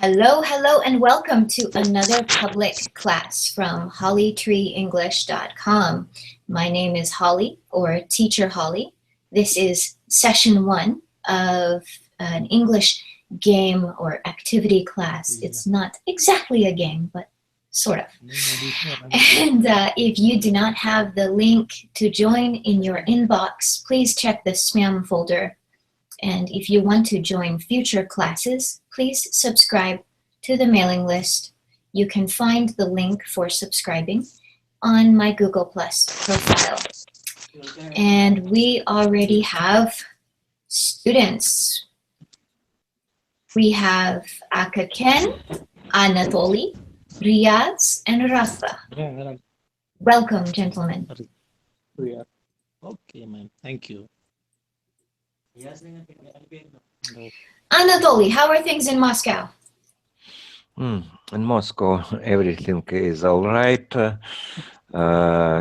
Hello, hello, and welcome to another public class from hollytreeenglish.com. My name is Holly, or Teacher Holly. This is session 1 of an English game or activity class. It's not exactly a game, but sort of. And if you do not have the link to join in your inbox, please check the spam folder. And if you want to join future classes, please subscribe to the mailing list. You can find the link for subscribing on my Google Plus profile. And we already have students. We have Akaken, Anatoly, Riaz, and Rafa. Welcome, gentlemen. Okay, ma'am. Thank you. Anatoly, how are things in Moscow? In Moscow, everything is all right.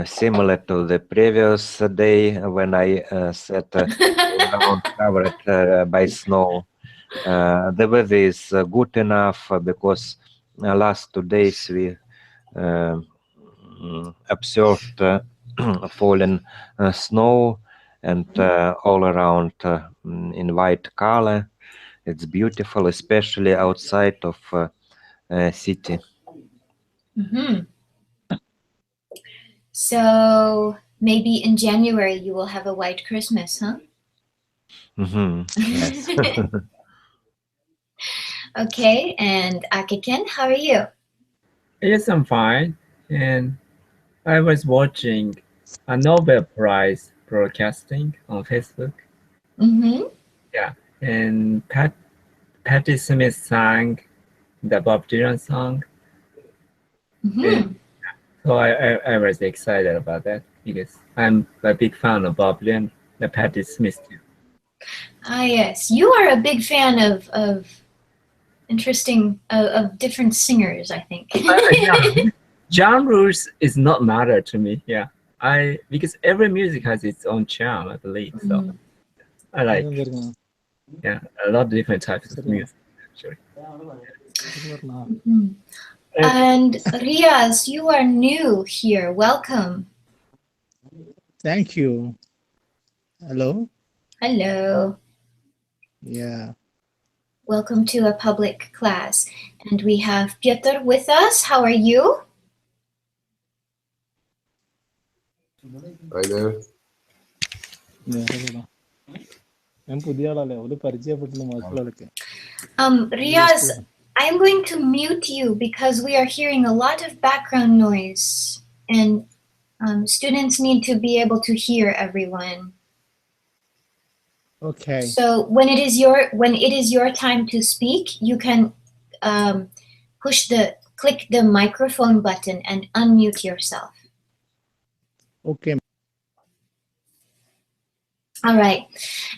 Similar to the previous day when I said around covered by snow. The weather is good enough because last 2 days we observed fallen snow and all around in white color. It's beautiful, especially outside of city. So maybe in January you will have a white Christmas, huh? Yes. Okay, and Akiken, how are you? Yes, I'm fine. And I was watching a Nobel Prize broadcasting on Facebook. Yeah, and Patti Smith sang the Bob Dylan song. And so I was excited about that because I'm a big fan of Bob Dylan and Patti Smith too. Ah, yes. You are a big fan of interesting, of different singers, I think. Yeah. Genres is not matter to me. Yeah, because every music has its own charm, I believe. So I like a lot of different types of music. Actually. And Riaz, you are new here. Welcome. Thank you. Hello. Hello. Yeah. Welcome to a public class. And we have Piotr with us. How are you? Hi there. Riaz, I'm going to mute you because we are hearing a lot of background noise and students need to be able to hear everyone. Okay. So when it is your time to speak, you can click the microphone button and unmute yourself. Okay. All right.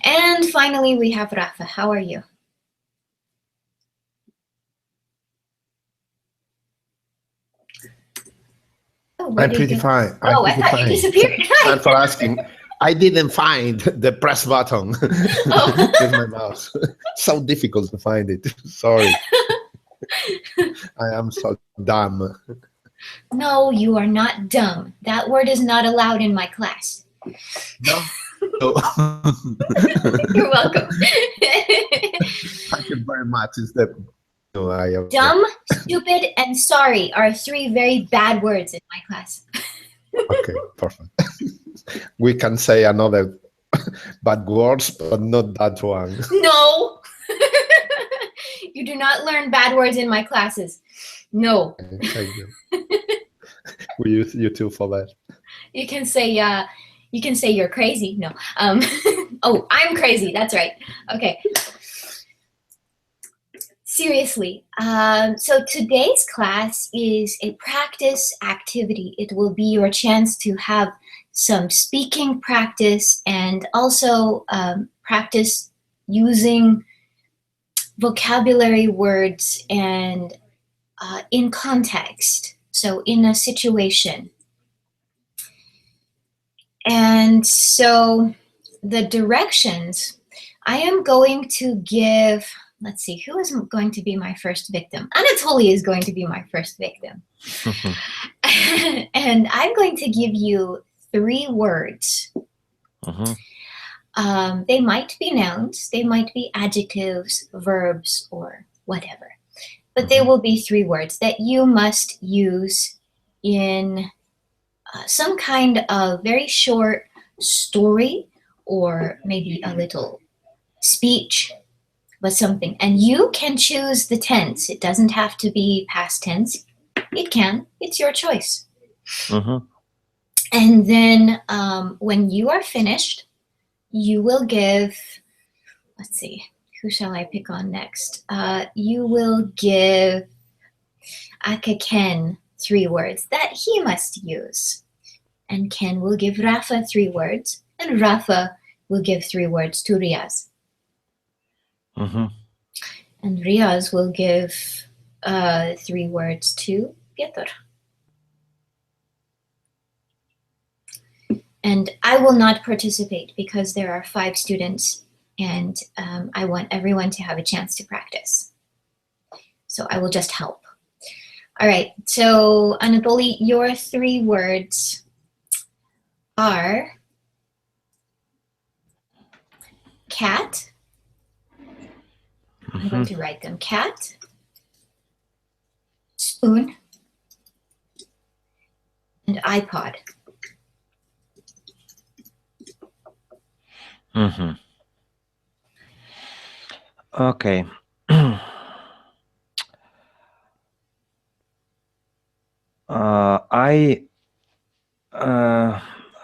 And finally, we have Rafa. How are you? Oh, I'm pretty fine. I thought you disappeared. Thanks for asking. I didn't find the press button with my mouse. So difficult to find it. Sorry. I am so dumb. No, you are not dumb. That word is not allowed in my class. No. You're welcome. Thank you very much. Dumb, stupid, and sorry are 3 very bad words in my class. Okay, perfect. We can say another bad words, but not that one. No! You do not learn bad words in my classes. No. Thank you. We use YouTube for that. You can say you're crazy. No. Oh, I'm crazy. That's right. Okay. Seriously. So today's class is a practice activity. It will be your chance to have some speaking practice and also practice using vocabulary words and in context. So in a situation. And so the directions, I am going to give let's see, who is going to be my first victim? Anatoly is going to be my first victim. And I'm going to give you 3 words. They might be nouns, they might be adjectives, verbs, or whatever. But they will be 3 words that you must use in some kind of very short story or maybe a little speech, but something. And you can choose the tense. It doesn't have to be past tense. It can. It's your choice. And then when you are finished, you will give, let's see, who shall I pick on next? You will give Ken 3 words that he must use. And Ken will give Rafa 3 words, and Rafa will give 3 words to Riaz. And Riaz will give 3 words to Piotr. And I will not participate because there are 5 students and I want everyone to have a chance to practice. So I will just help. All right, so Anatoly, your 3 words are cat. I'm going to write them. Cat, spoon, and iPod. Okay. I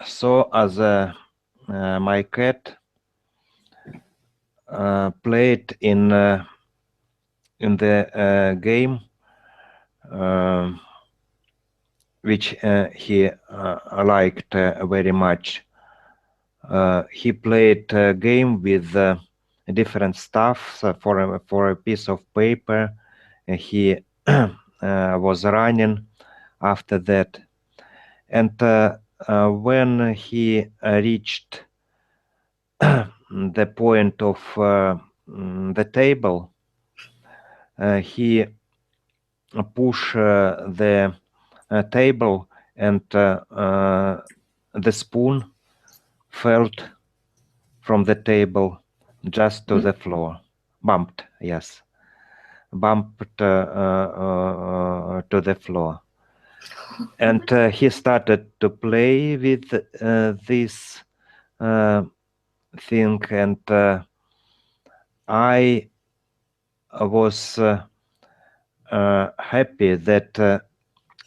saw as my cat played in the game which he liked very much. He played a game with different stuff. So for a piece of paper, he was running after that. And when he reached the point of the table, he pushed the table, and the spoon fell from the table just to the floor. Bumped, yes. Bumped to the floor. And he started to play with this thing, and I was happy that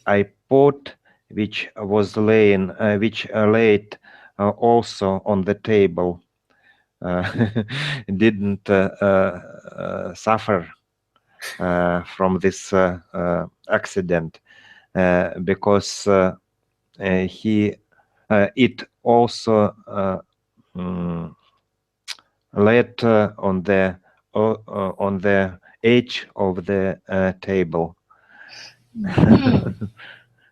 iPod, which was laid also on the table, didn't suffer from this accident, because it also laid on the edge of the table.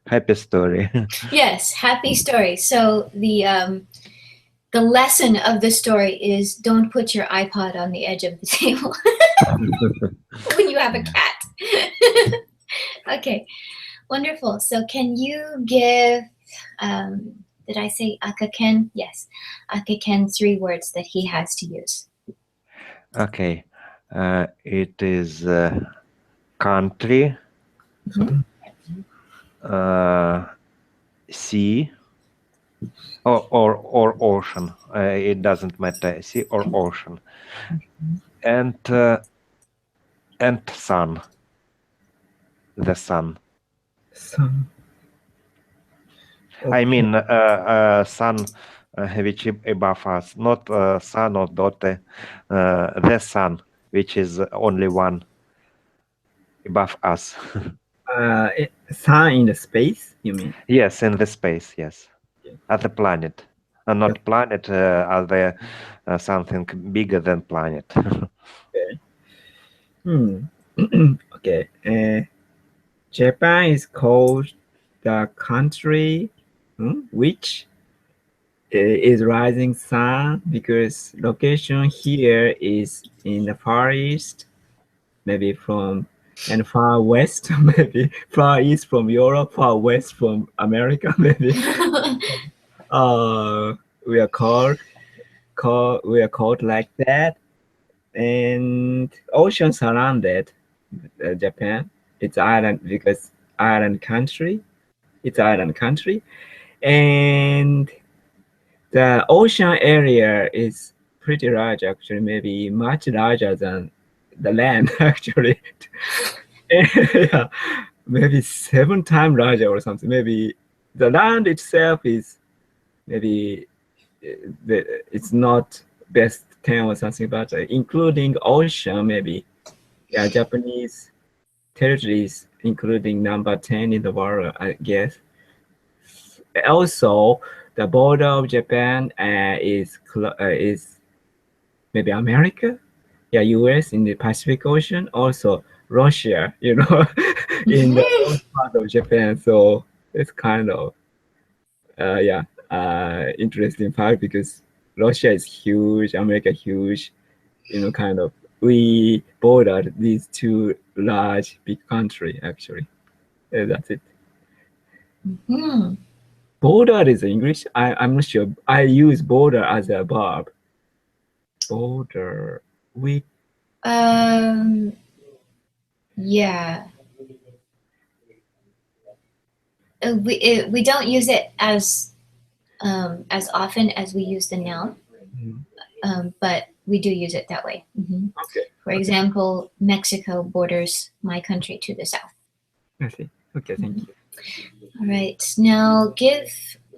Happy story. Yes, happy story. So the lesson of the story is don't put your iPod on the edge of the table when you have a cat. Okay, wonderful. So can you give, did I say Ken? Yes, Ken 3 words that he has to use. Okay, it is country, sea, or ocean. It doesn't matter, sea or ocean, and sun. The sun. Sun. I mean, sun, which above us, not sun or daughter, the sun, which is only one above us. Sun in the space, you mean? Yes, in the space, yes. Yeah. At the planet. Not Yeah. planet, other something bigger than planet. Okay. Okay. Japan is called the country which is rising sun because location here is in the Far East maybe from and far west, maybe far east from Europe, far west from America, maybe. Uh, we are called like that, and ocean surrounded Japan. It's island because island country. It's island country, and the ocean area is pretty large actually, maybe much larger than the land actually. Yeah, maybe 7 times larger or something. Maybe the land itself is maybe it's not best 10 or something, but including ocean, maybe yeah, Japanese territories including number 10 in the world, I guess. Also, the border of Japan is maybe America, yeah, US in the Pacific Ocean, also Russia, in the north part of Japan. So it's kind of yeah, interesting fact because Russia is huge, America huge, kind of we bordered these two large big country actually. That's it. Mhm. Border is English. I'm not sure. I use border as a verb. Border. We Um, yeah. We don't use it as often as we use the noun, but we do use it that way. okay. For example, Mexico borders my country to the south. I see. Okay, thank you. All right, now give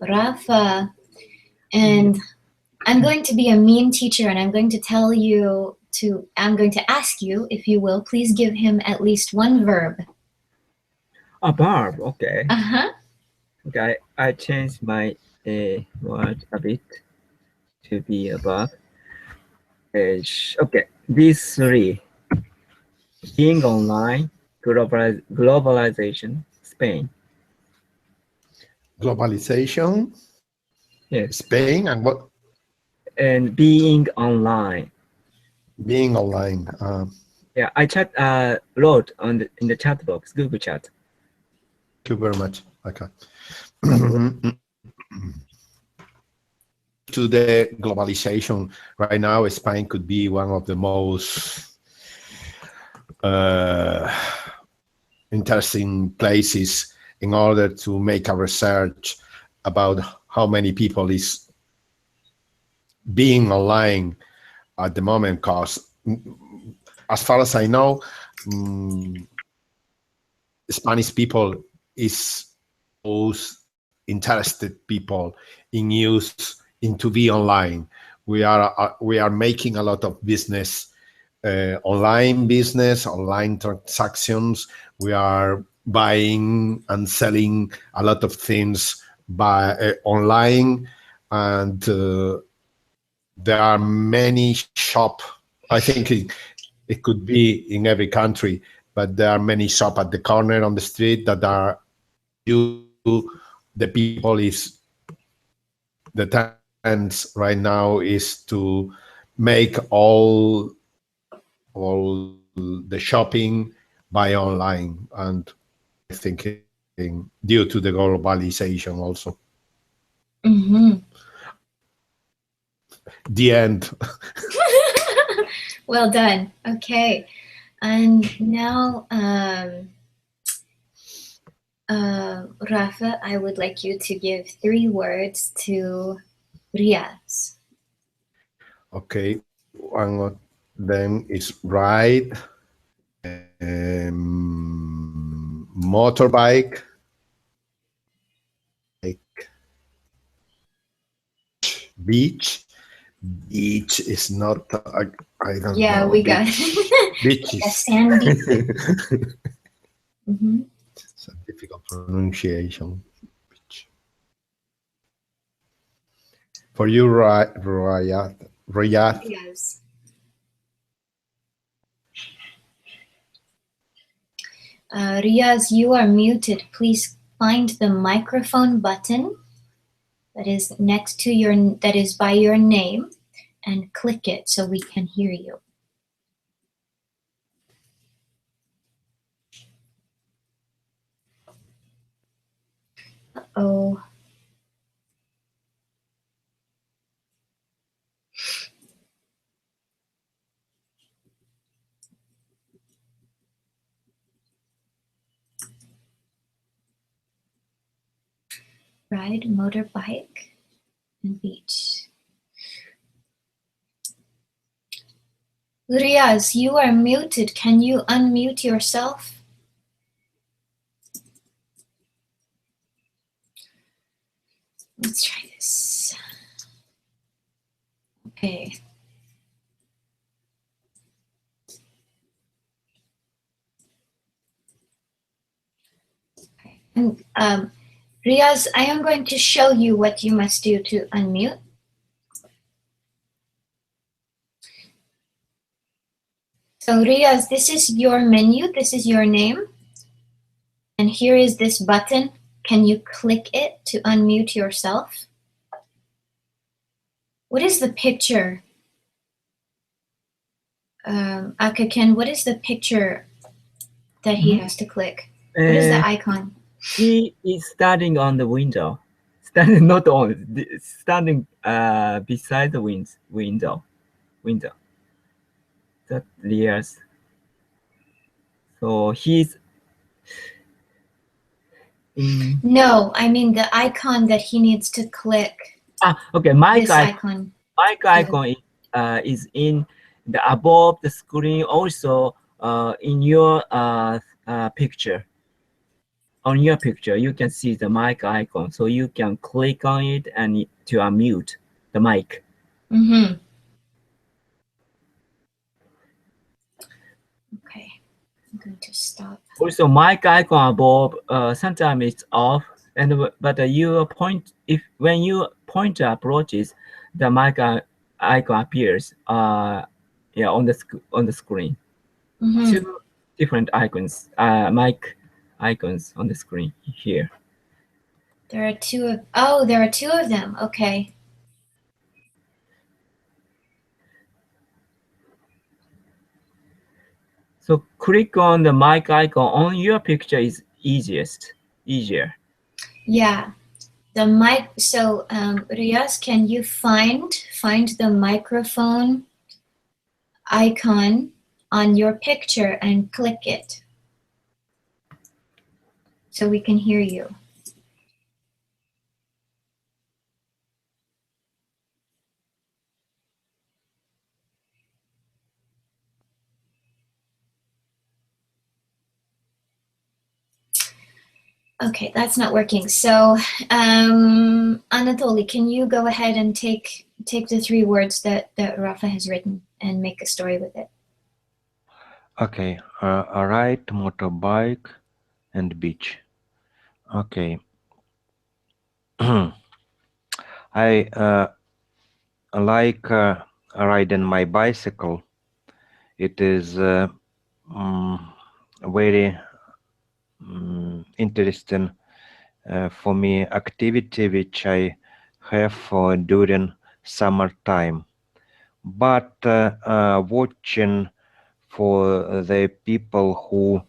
Rafa, and I'm going to be a mean teacher, and I'm going to ask you, if you will, please give him at least one verb. A verb. Okay. Uh-huh. Okay. I changed my word a bit to be a verb. Okay. These three: being online, globalization, Spain. Globalization, Yes, Spain, and what? and being online. Being online. Yeah, I wrote in the chat box, Google Chat. Thank you very much. Okay. To the globalization right now, Spain could be one of the most interesting places in order to make a research about how many people is being online at the moment, because as far as I know, Spanish people is most interested people in use into be online. We are making a lot of business, online business, online transactions. We are buying and selling a lot of things by online, and there are many shop. I think it could be in every country, but there are many shop at the corner on the street that are you. The people is the trends right now is to make all the shopping by online, and I think due to the globalization also. The end. Well done. Okay. And now, Rafa, I would like you to give 3 words to Riaz. Okay, one of them is ride, motorbike, like beach. Beach is not. I don't Yeah, know. we got Beach a is. sandy. It's a difficult pronunciation. Beach. For you, Riyadh. Yes. Riaz, you are muted. Please find the microphone button that is by your name and click it so we can hear you. ride motorbike and beach. Riaz, you are muted. Can you unmute yourself? Let's try this. Okay. And Riaz, I am going to show you what you must do to unmute. So Riaz, this is your menu, this is your name. And here is this button. Can you click it to unmute yourself? What is the picture? Akaken, what is the picture that he has to click? What is the icon? He is standing on the window. Standing not on, standing beside the window. That Leah's. So he's in. No, I mean the icon that he needs to click. Okay. This icon. Mic icon is in the above the screen. Also, in your picture. On your picture, you can see the mic icon, so you can click on it and to unmute the mic. Mm-hmm. Okay, I'm going to stop. Also, mic icon above, sometimes it's off, but you point when you pointer approaches, the mic icon appears. Yeah, on the screen. Mm-hmm. Two different icons, mic icons on the screen here. There are two of them. Okay. So click on the mic icon on your picture is easier. Yeah, the mic. So Riaz, can you find the microphone icon on your picture and click it so we can hear you? Okay, that's not working. So, Anatoly, can you go ahead and take the 3 words that Rafa has written and make a story with it? Okay, a ride, motorbike, and beach. Okay. I like riding my bicycle. It is very interesting for me activity which I have during summertime. But watching for the people who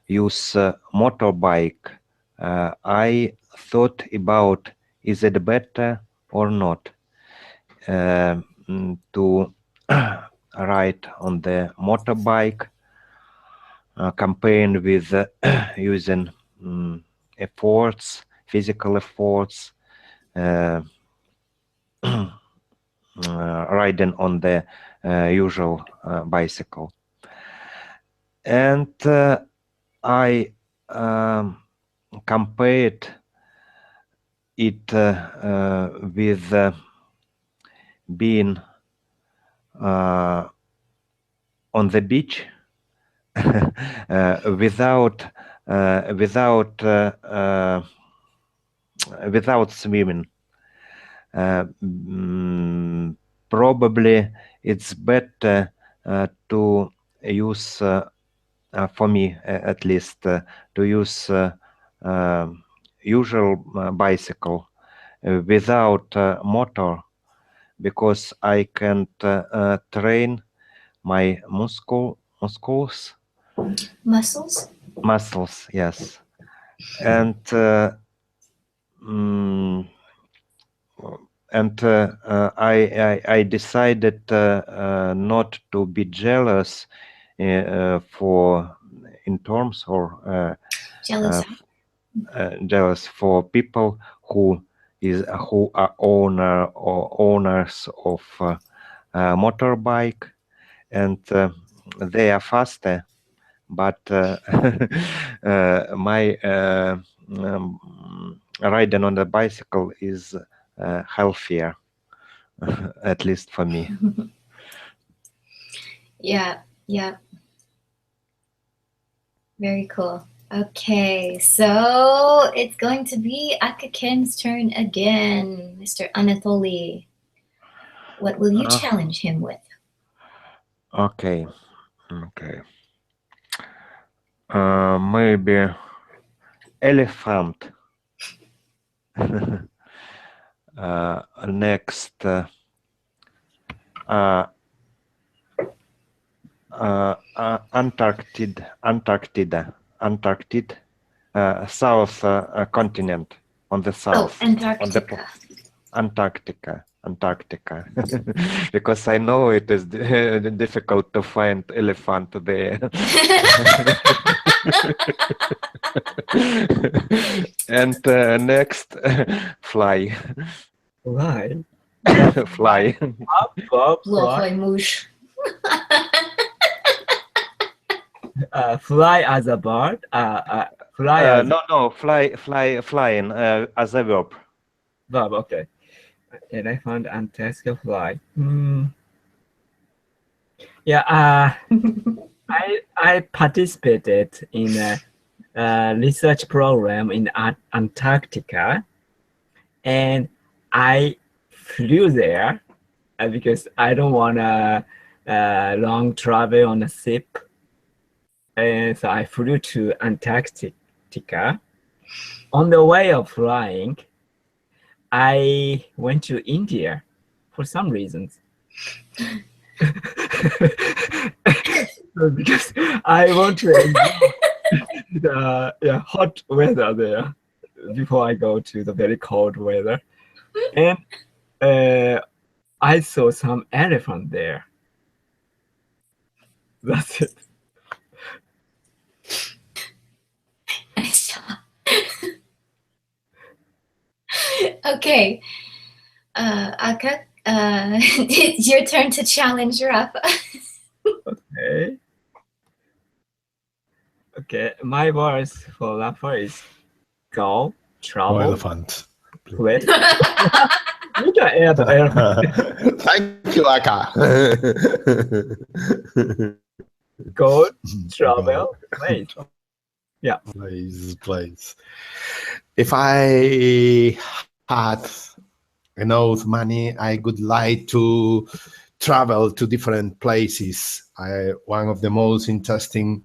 use motorbike, I thought about is it better or not to ride on the motorbike, campaign with using efforts, physical efforts, riding on the usual bicycle. And I compared it with being on the beach without swimming. Probably it's better to use, for me at least, to use usual bicycle without motor, because I can train my muscles, yes, and I decided not to be jealous for in terms or Jealous. jealous for people who is who are owners of motorbike, and they are faster. But my riding on the bicycle is healthier, at least for me. Yeah, yeah. Very cool. Okay, so it's going to be Akaken's turn again, Mr. Anatoly. What will you challenge him with? Okay, okay. Maybe elephant. Next, Antarctic, South continent on the south. Antarctica. Antarctica, because I know it is difficult to find elephant there. And next, fly. Fly. Fly. Fly as a bird. Fly as no, flying as a verb. verb. Okay. Elephant and Antarctica fly. Yeah. I participated in a research program in Antarctica, and I flew there because I don't want to long travel on a ship, and so I flew to Antarctica. On the way of flying, I went to India for some reasons. Because I want to enjoy the hot weather there before I go to the very cold weather. And I saw some elephant there. That's it. Okay. Aka, it's your turn to challenge Rafa. Okay. Okay. My words for Rafa is go, travel, elephant. quit. You can add elephant. Thank you, Aka. Go, travel, place. Yeah. Place. If I had enough money, I would like to travel to different places. One of the most interesting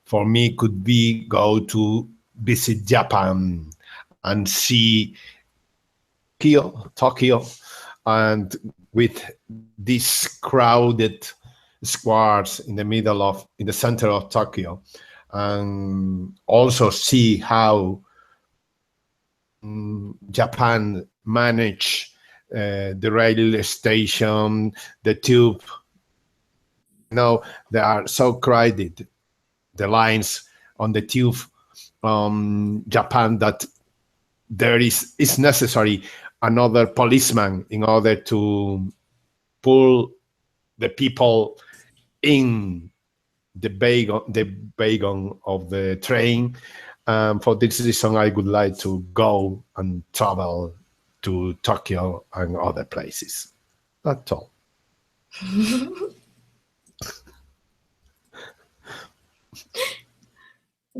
for me could be go to visit Japan and see Tokyo, and with these crowded squares in the center of Tokyo, and also see how Japan manage the rail station, the tube. They are so crowded, the lines on the tube Japan, that it's necessary another policeman in order to pull the people in the wagon of the train. For this reason, I would like to go and travel to Tokyo and other places. That's all.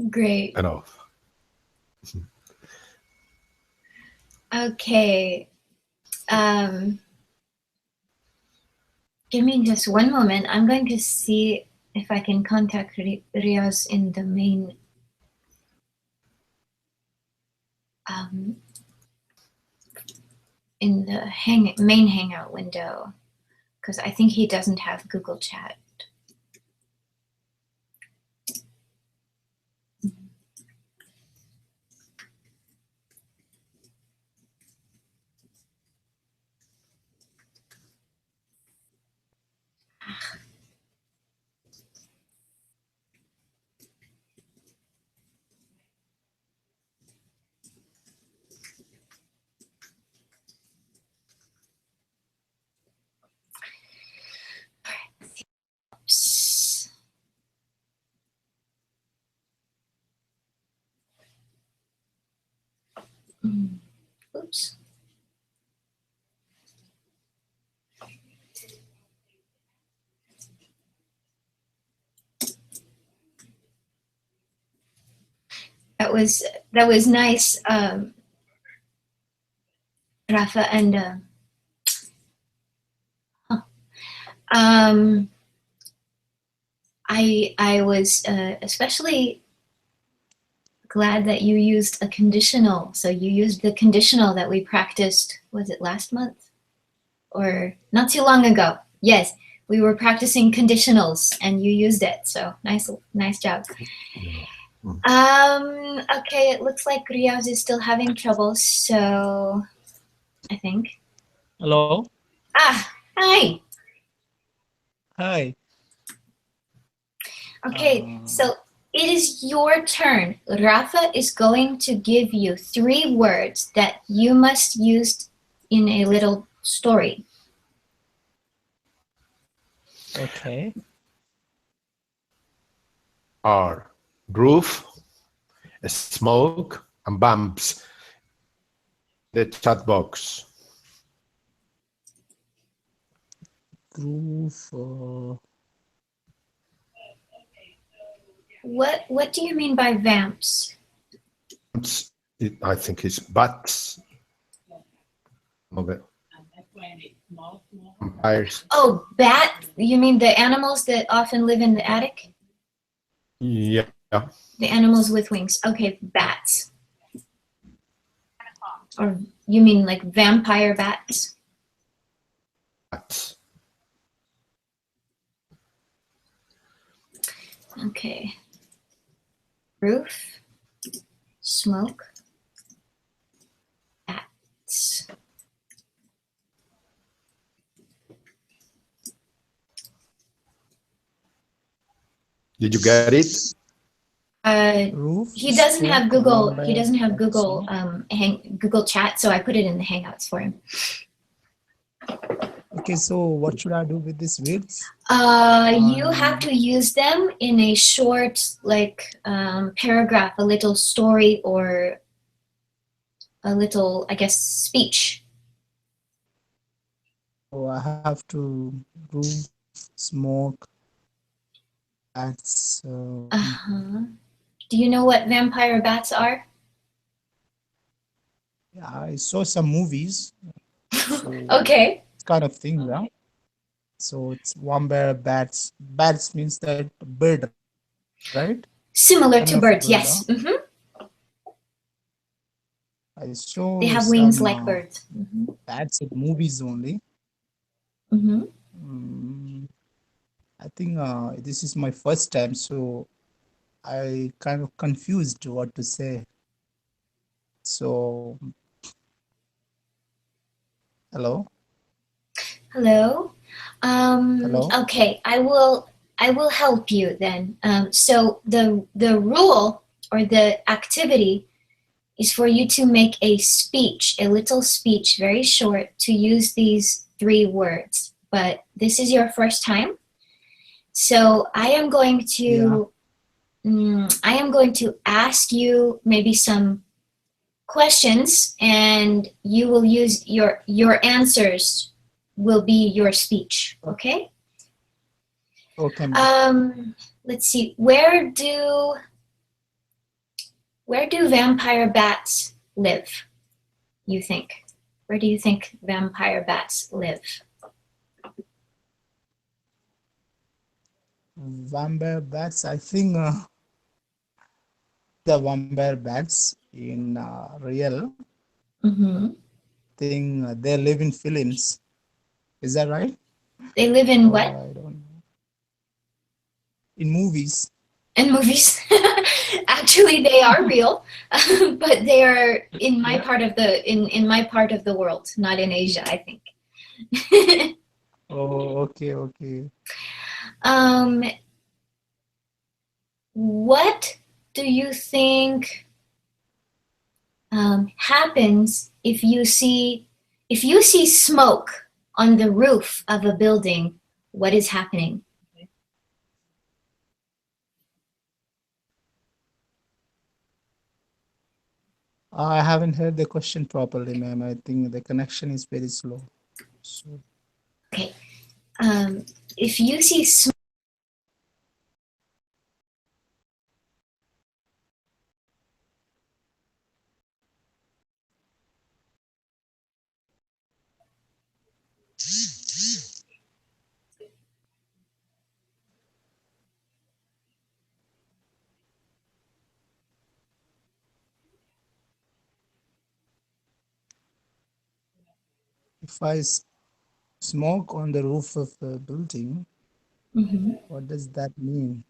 Great. Enough. Okay. Give me just one moment. I'm going to see if I can contact Riaz in the main main Hangout window, because I think he doesn't have Google Chat. Mm. Oops. That was nice, Rafa, and huh. um, I was especially glad that you used a conditional. So you used the conditional that we practiced. Was it last month or not too long ago? Yes, we were practicing conditionals, and you used it. So nice job. Okay, it looks like Riaz is still having trouble, so I think. Hello. Ah, hi. Hi. Okay, so it is your turn. Rafa is going to give you 3 words that you must use in a little story. Okay. Are roof, smoke, and bumps. The chat box. Proof. What do you mean by vamps? I think it's bats. Okay. Vampires. Oh, bat? You mean the animals that often live in the attic? Yeah. The animals with wings. Okay, bats. Or you mean like vampire bats? Bats. Okay. Roof, smoke, bats. Did you get it? Roof. He doesn't have Smoke. Google. He Vampire. doesn't have Bats. Google Google Chat, so I put it in the Hangouts for him. Okay. So what should I do with these words? You have to use them in a short, like paragraph, a little story, or a little, I guess, speech. So I have to roof, smoke, bats. Do you know what vampire bats are? Yeah, I saw some movies. So Okay. it's kind of thing, yeah. So it's vampire bats. Bats means that bird, right? Similar Kind to of birds, bird, yes. I They saw have wings some like birds. bats in movies only. Mm-hmm. I think this is my first time, so I kind of confused what to say. So, hello, Hello. hello. Okay, I will help you then. So the rule or the activity is for you to make a speech, a little speech, very short, to use these 3 words. But this is your first time, so I am going to ask you maybe some questions, and you will use your answers will be your speech. Okay. Okay, ma'am. Let's see. Where do vampire bats live? You think? Where do you think vampire bats live? Vampire bats. I think the vampire bats in real Mm-hmm. thing they live in films. Is that right? They live in Or what? I don't know. In movies. In movies. Actually, they are real, but they are in my Yeah. part of in my part of the world, not in Asia, I think. Oh, okay, okay. um, what do you think happens if you see smoke on the roof of a building? What is happening? I haven't heard the question properly, ma'am. I think the connection is very slow. So, Okay. If you see if I smoke on the roof of a building, Mhm, what does that mean?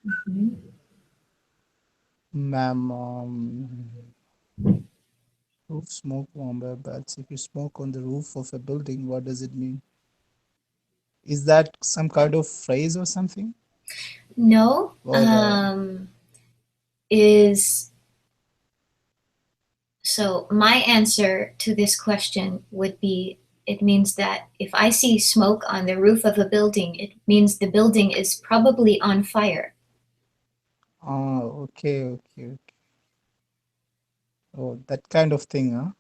mhm. Ma'am, roof smoke bomber, but if you smoke on the roof of a building, what does it mean? Is that some kind of phrase or something? No, Or is so my answer to this question would be it means that if I see smoke on the roof of a building, it means the building is probably on fire. okay, okay, okay. Oh, that kind of thing, huh?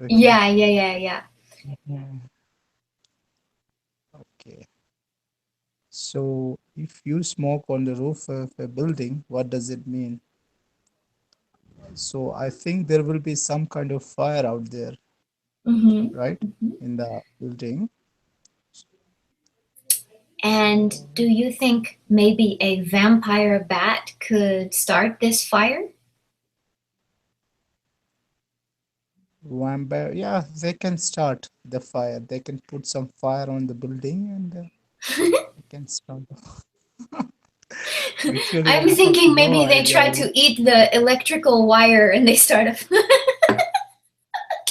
Okay. Yeah. Mhm. Okay. So if you smoke on the roof of a building, what does it mean? So I think there will be some kind of fire out there, Hmm. right? In the building. And So do you think maybe a vampire bat could start this fire? vampire, yeah, they can start the fire. They can put some fire on the building and they can start. Actually, I I'm have thinking no maybe they idea try what. to eat the electrical wire and they start a.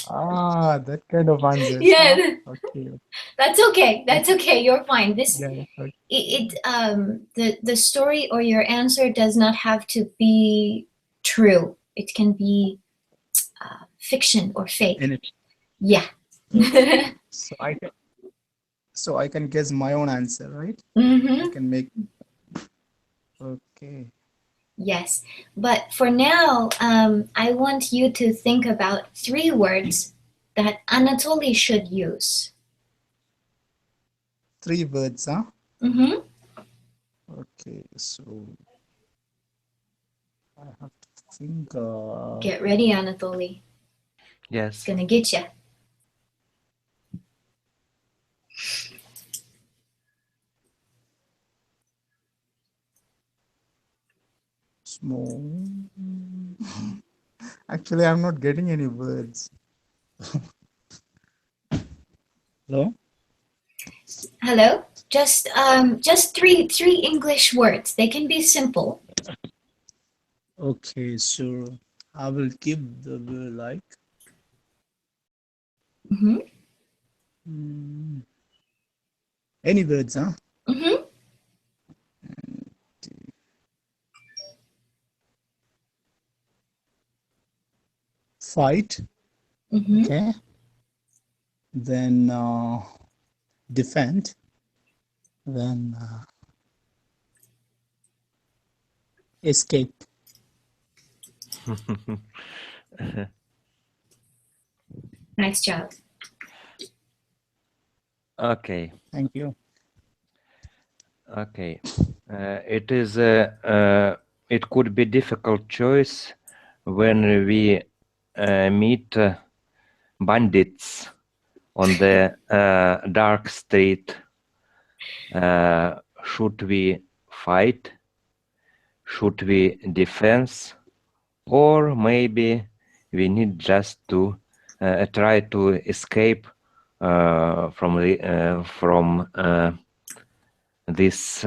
Ah, that kind of answers, huh? Yeah, Okay. that's okay. That's okay. You're fine. This Yeah, okay. the story or your answer does not have to be true. It can be fiction or fake. In it. Yeah. Okay. So I can guess my own answer, right? I Mm-hmm. can make. Okay. Yes. But for now, I want you to think about three words that Anatoly should use. Three words, huh? Mm-hmm. Okay. So I have to think. Get ready, Anatoly. It's Yes. gonna get you. Small. Actually, I'm not getting any words. Hello? Hello. Just three English words. They can be simple. Okay, so I will give the word like Mm-hmm. mm, any words, huh? Mm-hmm. Fight, Mm-hmm. okay. Then defend. Then escape. Nice job. Okay. Thank you. Okay. It is it could be difficult choice when we meet bandits on the dark street. Should we fight? Should we defense? Or maybe we need just to try to escape from this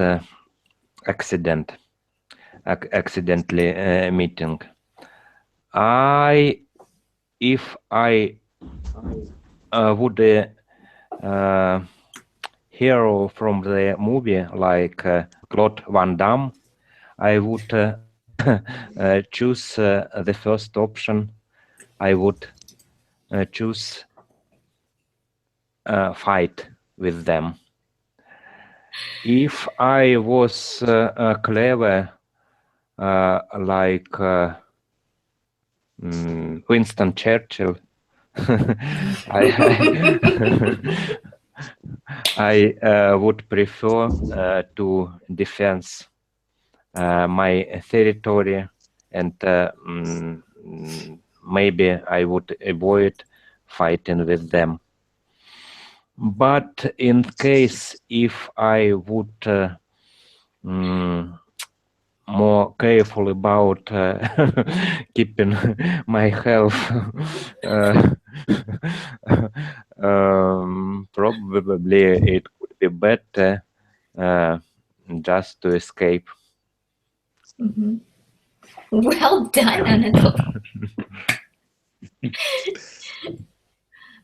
accidentally meeting. I if I would uh, hero from the movie like Claude Van Damme, I would choose the first option. I would choose fight with them. If I was clever, like Winston Churchill. I I would prefer to defend my territory, and maybe I would avoid fighting with them. But in case if I would more careful about keeping my health, probably it could be better just to escape. Well done, Anatol.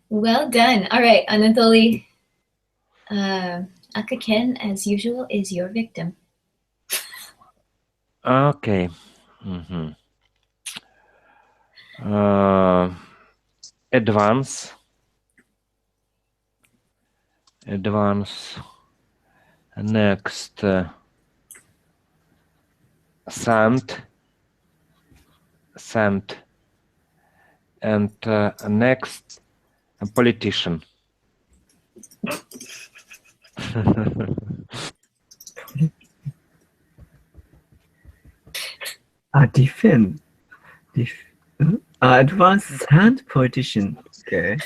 Well done. All right, Anatoly. Akaken, as usual, is your victim. Okay. Advance. Next, sand, and next, a politician. Defend. Advanced hand politician. Okay.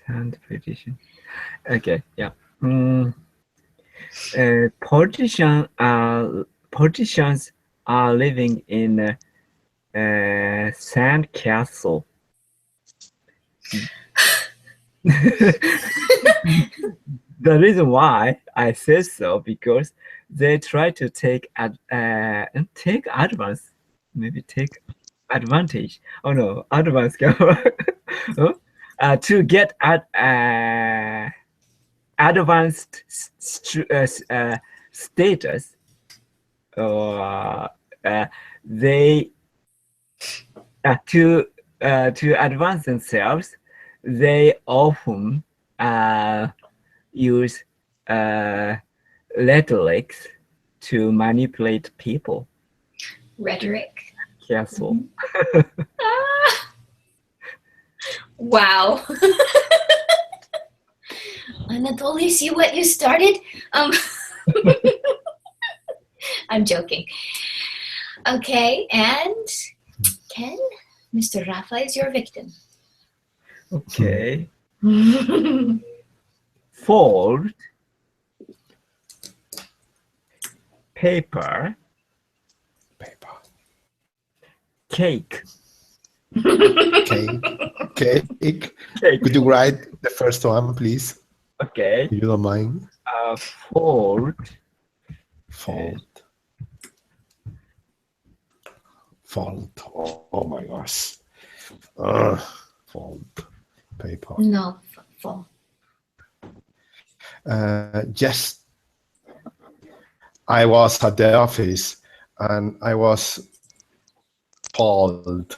Hand politician. Okay. Yeah. Politicians are living in a sand castle. The reason why I say so because they try to take advance, maybe take advantage. Oh no, advance to get advanced status, or they to advance themselves. They often use rhetoric to manipulate people. Rhetoric. Careful. Wow. Anatoly, see what you started? I'm joking. Okay, and Ken, Mr. Rafa is your victim. Okay. Fold paper cake. Cake. Could you write the first one, please? Okay. If you don't mind. Fold. Oh my gosh. Fold paper. No, fold. Yes. I was at the office and I was fold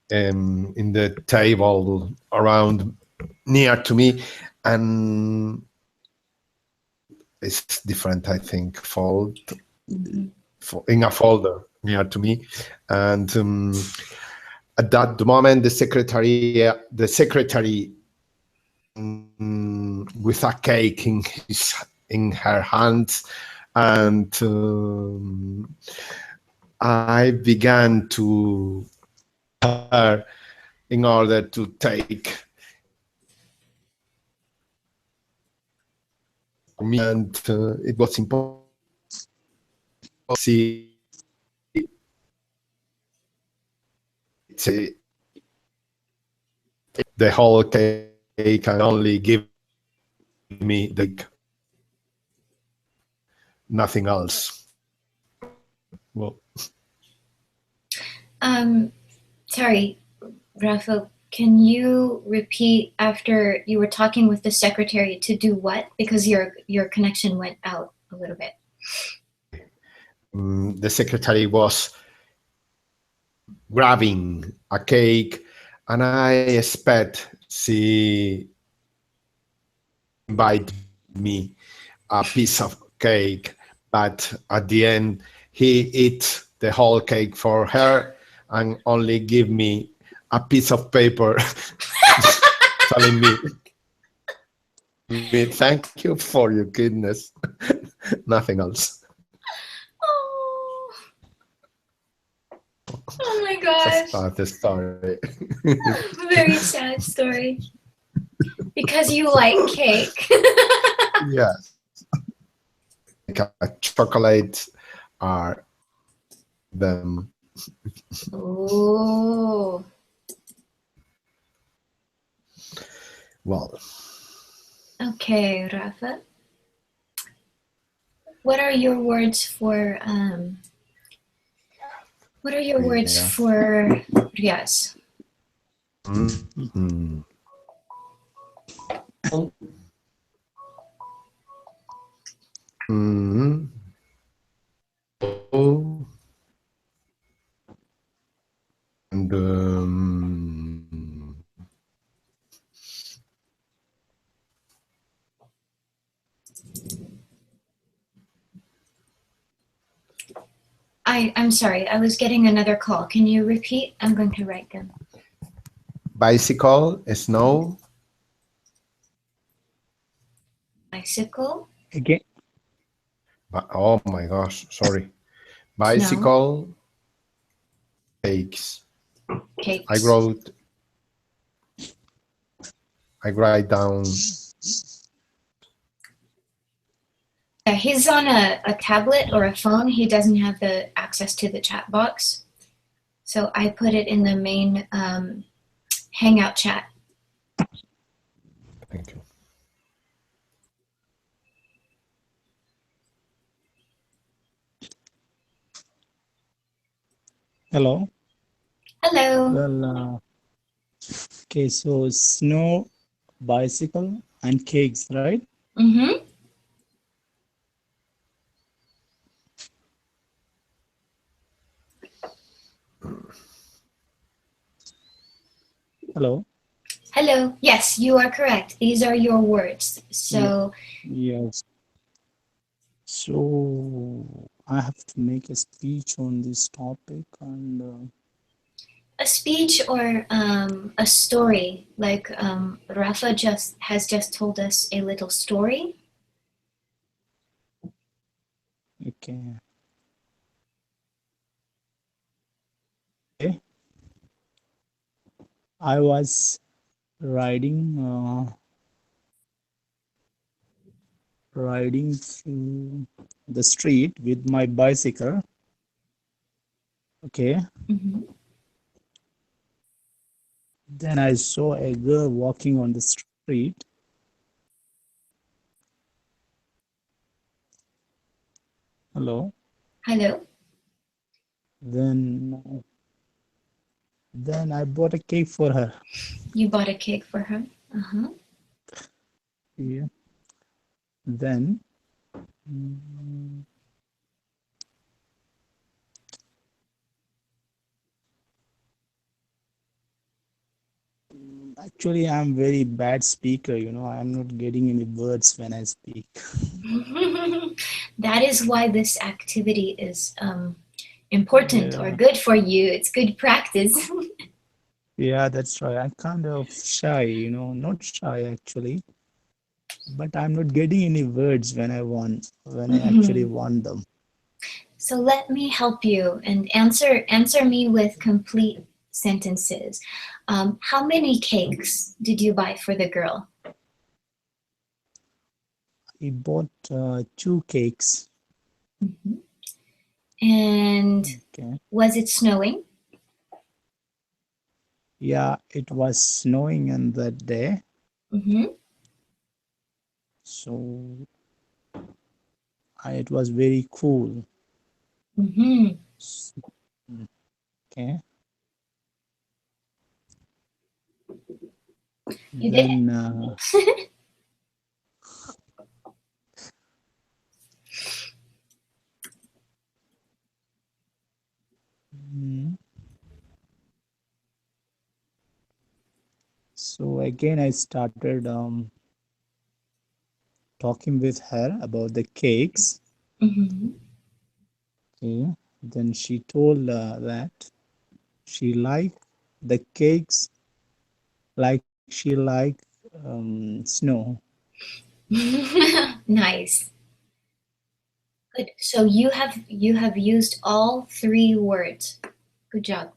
in the table around near to me, and it's different, I think, fold in a folder near to me, and at that moment the secretary with a cake in her hands, and I began to her in order to take me, and it was impossible to see the whole cake and only give me the nothing else. Well, sorry, Rafa, can you repeat after you were talking with the secretary to do what? Because your connection went out a little bit. The secretary was grabbing a cake, and I expect she invite me a piece of cake, but at the end he eat the whole cake for her and only give me a piece of paper telling me thank you for your goodness, nothing else. Oh, oh my Just gosh. start the story. Very sad story. Because you like cake. Yes, like a chocolate are them. Oh. Well, Okay, Rafa. What are your words for what are your words yeah. for Riaz? Mm. Mm. Oh, and I'm sorry, I was getting another call. Can you repeat? I'm going to write them. bicycle, snow, Bicycle, Again, oh my gosh, sorry. snow, Bicycle, cakes. I cakes. wrote, I write down. Yeah, he's on a tablet or a phone. He doesn't have the access to the chat box. So I put it in the main Hangout chat. Thank you. hello. Hello. Well, okay, so snow, bicycle, and cakes, right? Mm-hmm. Hello. Hello. Yes, you are correct. These are your words. Yeah, So yes. So I have to make a speech on this topic, and a speech or a story, like Rafa just told us a little story. okay. Okay. I was riding riding through the street with my bicycle. Okay. Mm-hmm. Then I saw a girl walking on the street. Hello. Hello. Then then I bought a cake for her. You bought a cake for her. Uh-huh. Yeah. Then mm, actually I'm very bad speaker, I'm not getting any words when I speak. That is why this activity is important or Yeah. good for you. It's good practice. Yeah, that's right. I'm kind of shy, not shy actually, but I'm not getting any words when I actually Mhm. want them. So let me help you and answer me with complete sentences. How many cakes did you buy for the girl? I bought two cakes. Mhm. And Okay. was it snowing? Yeah, it was snowing on that day, Mm-hmm. so it was very cool. Mm-hmm. S- Okay. You did Then it. mm, so again I started talking with her about the cakes. Mm-hmm. Okay. Then she told that she liked the cakes like she liked snow. Nice. Good. So you have used all three words. Good job.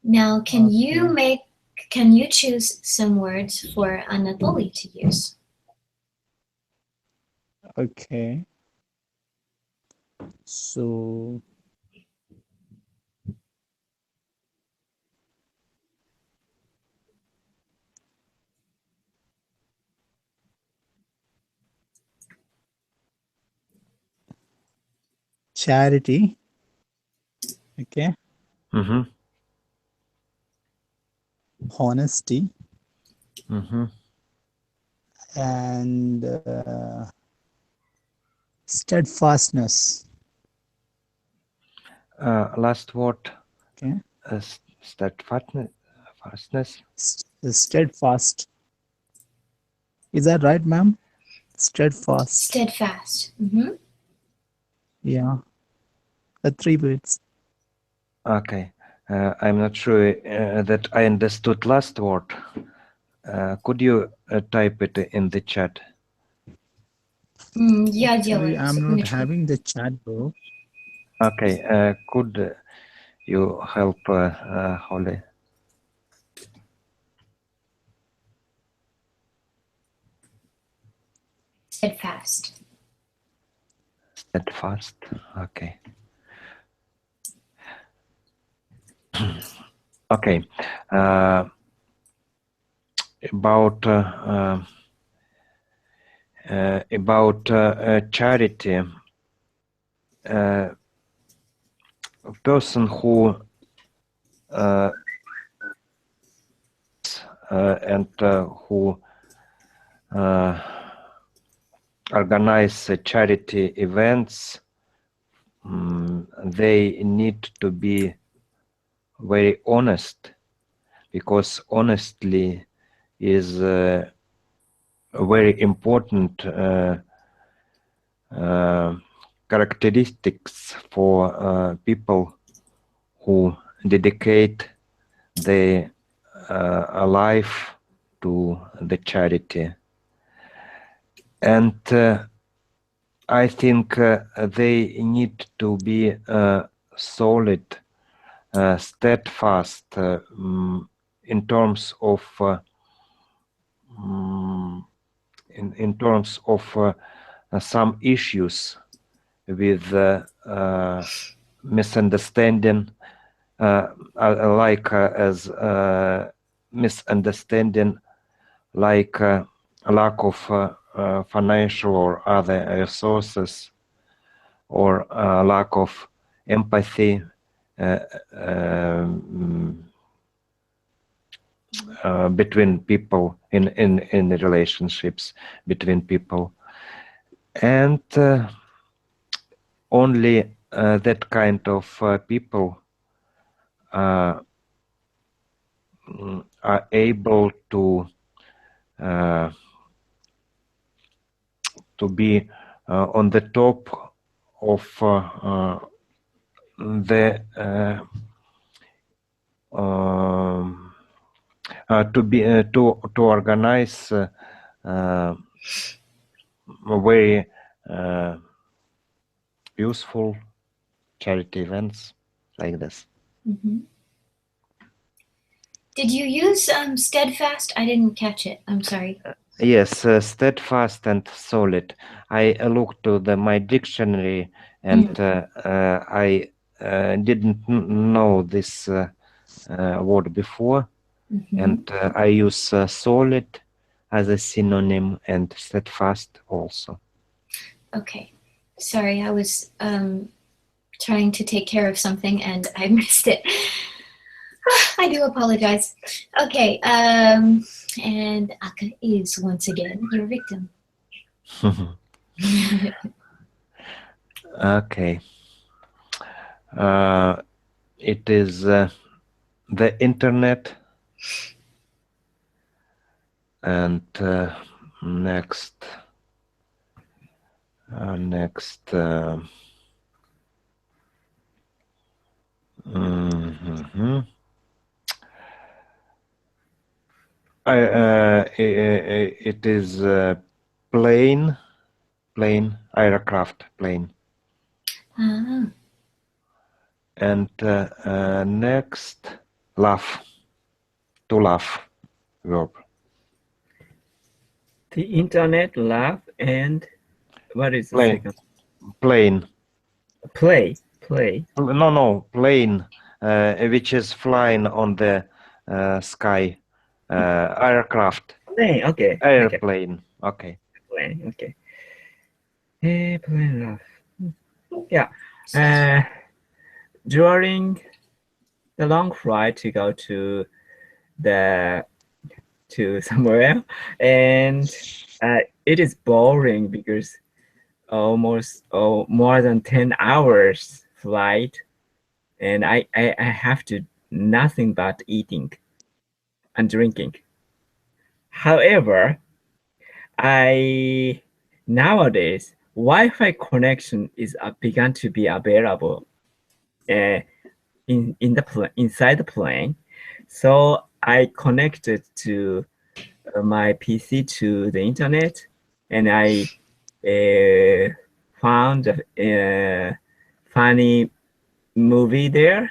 Now, Okay. can you choose some words for Anatoly to use? Okay. So charity. Okay. Mm-hmm. Honesty Mm-hmm. and steadfastness. Last word, Okay. steadfastness. Fastness. Steadfast. Is that right, ma'am? Steadfast. Steadfast. Mm-hmm. Yeah. The three words. Okay. I'm not sure that I understood last word. Could you type it in the chat? Я Actually, делаю. I'm not Секундочку. having the chat, bro. Okay. Could you help Holly? Steadfast. Steadfast. Okay. Okay. Uh, about charity. A person who uh, and who uh, organize charity events, they need to be very honest, because honestly is a very important uh, characteristics for people who dedicate their life to the charity. And I think they need to be solid, steadfast in terms of mm, in terms of some issues with misunderstanding, like as misunderstanding, like lack of financial or other resources, or lack of empathy uh, um, between people in the relationships between people, and only that kind of people uh, are able uh, to be on the top of the um, to be to organize uh, very useful charity events like this. Mm-hmm. Did you use steadfast? I didn't catch it. I'm sorry. Yes, steadfast and solid. I looked to my dictionary, and I didn't know this word before, and Mm-hmm. I use solid as a synonym and steadfast also. Okay. Sorry, I was trying to take care of something and I missed it. I do apologize. Okay, and Aka is once again your victim. Okay. It is the internet, and next Next. Mhm. It is plane aircraft plane. Ah. And next, laugh, to laugh verb. The internet, laugh, and what is the Plane, second? plane. Play. No, plane, which is flying on the sky. Aircraft, Plane. Okay. airplane. Okay. Plane. Okay. Plane, laugh. Yeah. Uh, during the long flight to go the to somewhere, and it is boring because almost more than 10 hours flight, and I have to nothing but eating and drinking. However, I nowadays Wi-Fi connection is begun to be available uh, inside the plane. So I connected to my PC to the internet, and I uh, found a funny movie there,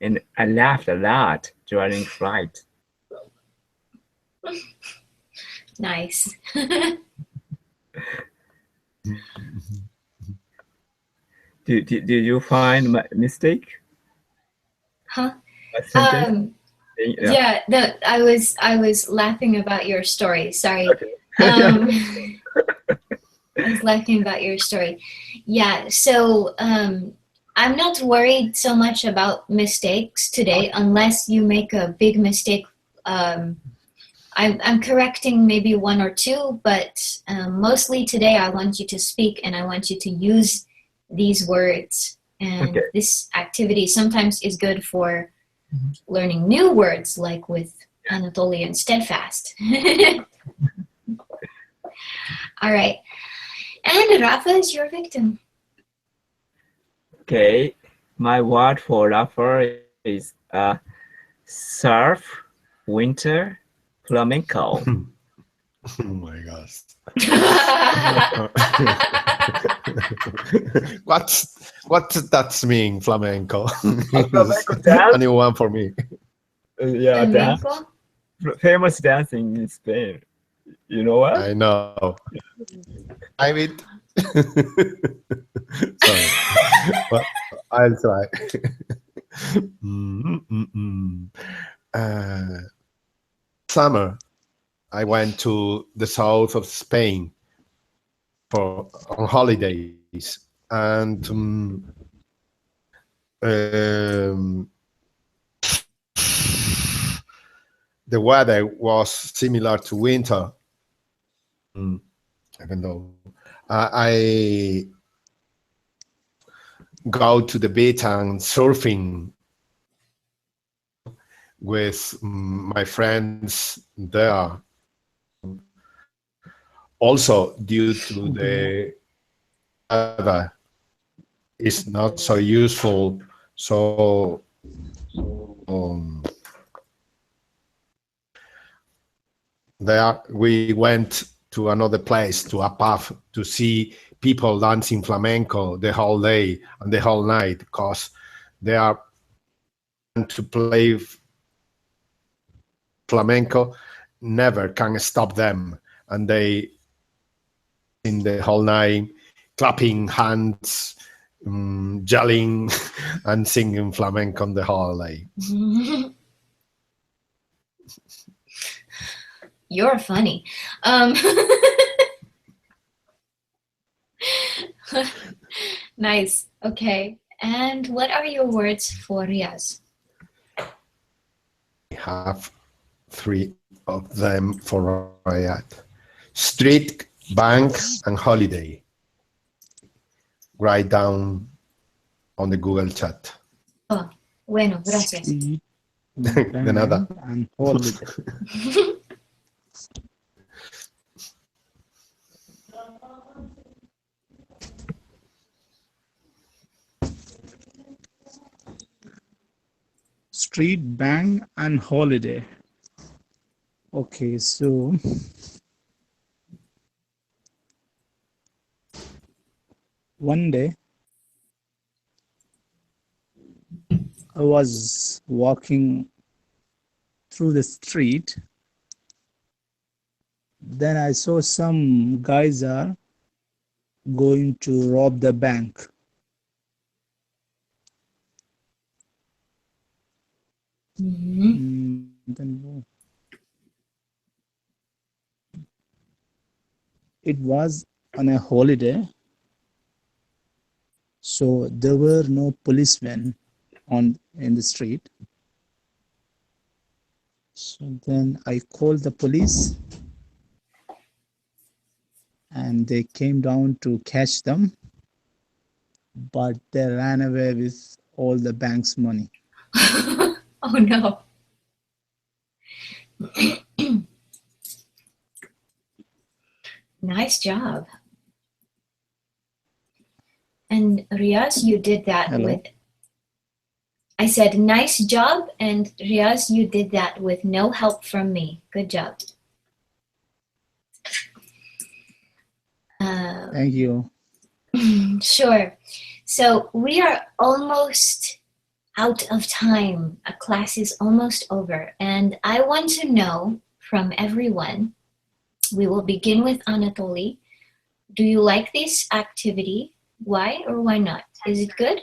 and I laughed a lot during flight. Nice. Did you find my mistake? Huh? My sentence? Yeah. Yeah, I was laughing about your story. Sorry. Okay. I was laughing about your story. Yeah, so I'm not worried so much about mistakes today unless you make a big mistake. I'm correcting maybe one or two, but mostly today I want you to speak and I want you to use these words. And Okay. this activity sometimes is good for learning new words, like with Anatolian steadfast. All right. And Rafa is your victim. Okay. My word for laughter is surf, winter, flamenco. Oh my gosh. What does that mean, flamenco? Flamenco dance? A new one for me. Yeah, dance. Flamenco? Famous dancing in Spain. You know what? I know. I mean, sorry, but I'll try. Mm, mm, mm. Uh, Summer, I went to the south of Spain for on holidays, and um, the weather was similar to winter. Even though I go to the beach and surfing with my friends there. Also, due to the weather, is not so useful. So there we went to another place, to a pub, to see people dancing flamenco the whole day and the whole night, because they are to play flamenco, never can stop them, and they in the whole night clapping hands, yelling and singing flamenco the whole day. You're funny. Nice. Okay. And what are your words for Riaz? I have 3 of them for Riyadh. Street, bank, and holiday. Write down on the Google chat. Oh, bueno, gracias. Street, De nada. bank, and holiday. street bank and holiday. Okay, so one day I was walking through the street. Then I saw some guys are going to rob the bank. Then it was on a holiday, so there were no policemen on in the street. So then I called the police and they came down to catch them, but they ran away with all the bank's money. Oh no. Nice job. And Riaz, you did that Hello. with. I said, nice job, and Riaz, you did that with no help from me. Good job. Thank you. Sure. So we are almost out of time. A class is almost over. And I want to know from everyone, we will begin with Anatoly. Do you like this activity? Why or why not? Is it good?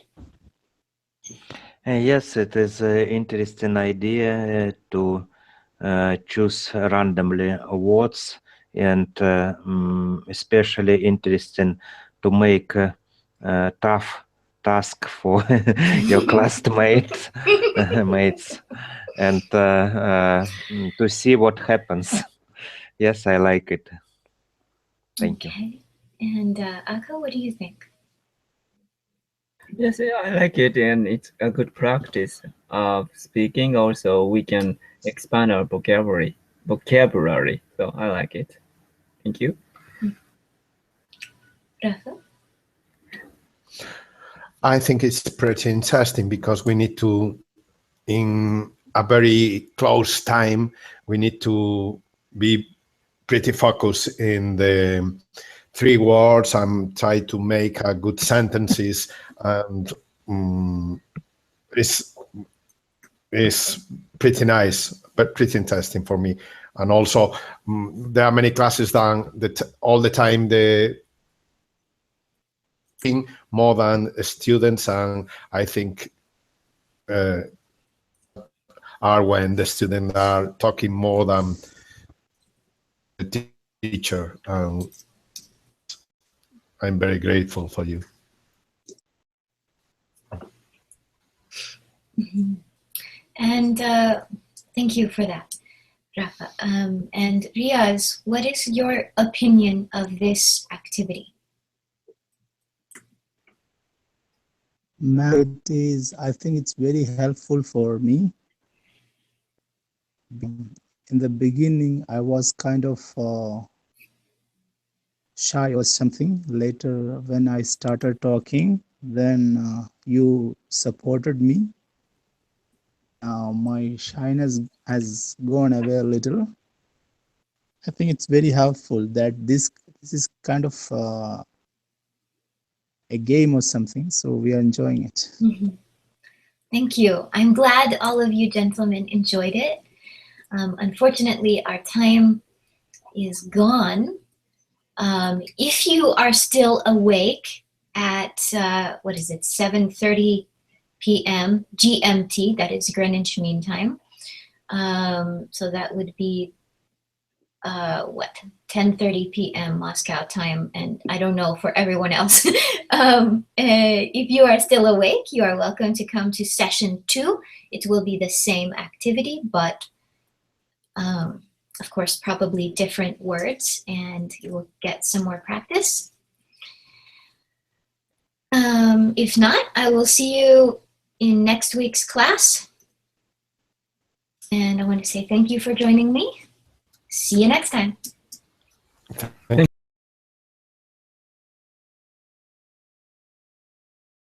Yes, it is an interesting idea to choose randomly words, and especially interesting to make tough task for your classmates mates, and to see what happens. Yes, I like it. Thank you. Okay. And Aka, what do you think? Yes, I like it, and it's a good practice of speaking. Also, we can expand our vocabulary. So I like it. Thank you. Rafa? I think it's pretty interesting because we need to, in a very close time, we need to be pretty focused in the three words and try to make a good sentences, and it's pretty nice, but pretty interesting for me. And also, there are many classes that all the time the more than students, and I think are when the students are talking more than the teacher. I'm very grateful for you. And thank you for that, Rafa. And Riaz, what is your opinion of this activity? It is, I think it's very helpful for me. In the beginning, I was kind of shy or something. Later, when I started talking, then you supported me. My shyness has gone away a little. I think it's very helpful that this is kind of a game or something, so we are enjoying it. Thank you. I'm glad all of you gentlemen enjoyed it. Unfortunately, our time is gone. If you are still awake at, 7:30 p.m. GMT, that is Greenwich Mean Time. So that would be 10:30 p.m. Moscow time, and I don't know for everyone else. If you are still awake, you are welcome to come to session 2. It will be the same activity, but of course, probably different words, and you will get some more practice. If not, I will see you in next week's class. And I want to say thank you for joining me. See you next time. Thank